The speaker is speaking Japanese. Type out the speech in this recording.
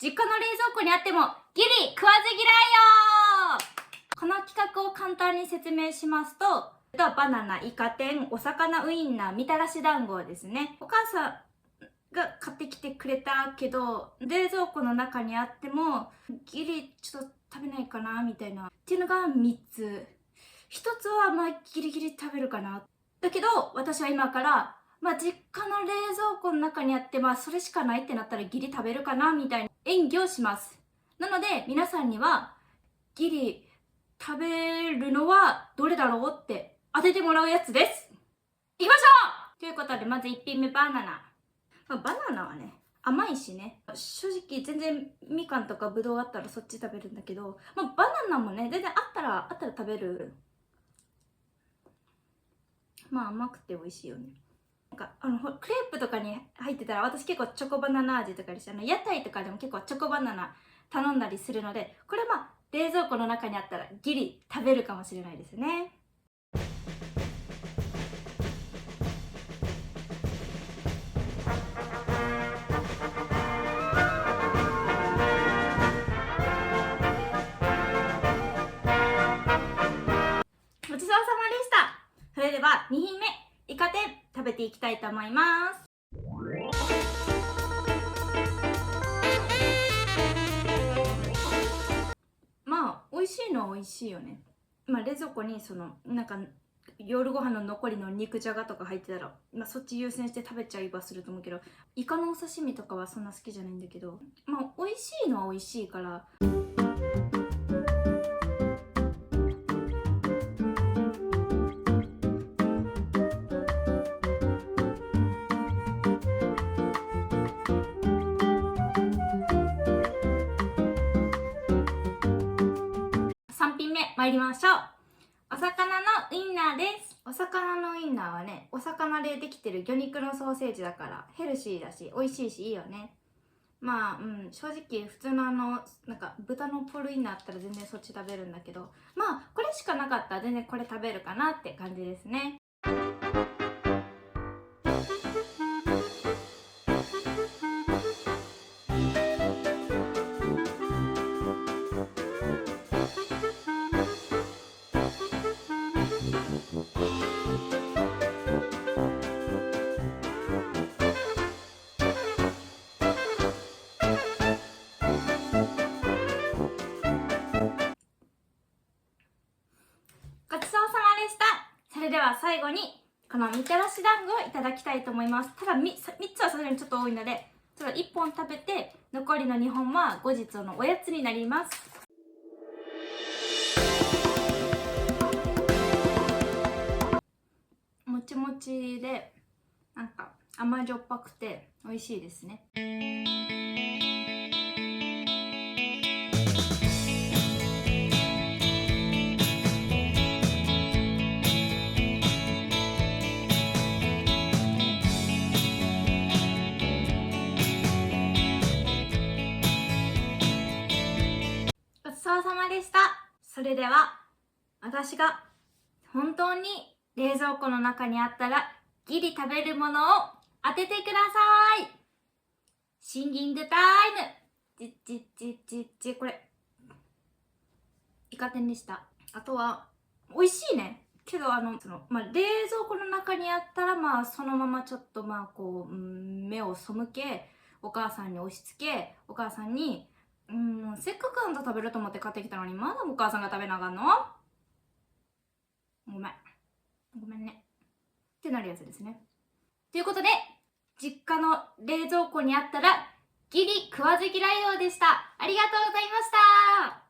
実家の冷蔵庫にあってもギリ食わず嫌いよ。この企画を簡単に説明しますと、バナナ、イカ天、お魚ウインナー、みたらし団子ですね。お母さんが買ってきてくれたけど、冷蔵庫の中にあってもギリちょっと食べないかなみたいなっていうのが3つ。1つはまあギリギリ食べるかな。だけど私は今から実家の冷蔵庫の中にあってそれしかないってなったらギリ食べるかなみたいな演技をします。なので皆さんにはギリ食べるのはどれだろうって当ててもらうやつです。いきましょうということで、まず1品目バナナ。バナナはね甘いしね、正直全然みかんとかぶどうあったらそっち食べるんだけど、バナナもね全然あったら食べる。甘くて美味しいよね。クレープとかに入ってたら私結構チョコバナナ味とかにして、屋台とかでも結構チョコバナナ頼んだりするので、これ冷蔵庫の中にあったらギリ食べるかもしれないですね。ごちそうさまでした。それでは2品目、イカ天食べていきたいと思います。美味しいのは美味しいよね。冷蔵庫に夜ご飯の残りの肉じゃがとか入ってたら、そっち優先して食べちゃいはすると思うけど、イカのお刺身とかはそんな好きじゃないんだけど、美味しいのは美味しいから。3品目参りましょう。お魚のウインナーです。お魚のウインナーはね、お魚でできてる魚肉のソーセージだからヘルシーだし美味しいしいいよね。正直普通の豚のポルインナーあったら全然そっち食べるんだけど、これしかなかったら全然これ食べるかなって感じですね。ごちそうさまでした。それでは最後にこのみたらし団子をいただきたいと思います。ただ 3つはさすがにちょっと多いので、1本食べて残りの2本は後日のおやつになります。もちもちで甘じょっぱくて美味しいですね。ごちそうさまでした。それでは私が本当に冷蔵庫の中にあったらギリ食べるものを当ててください。シンギングタイム。これイカ天でした。あとは美味しいね。けど冷蔵庫の中にあったらそのままちょっと目を背け、お母さんに押し付け、お母さんにせっかくあんた食べると思って買ってきたのにまだお母さんが食べなあかんの？ごめんねってなるやつですね。ということで、実家の冷蔵庫にあったらギリ食わず嫌いようでした。ありがとうございました。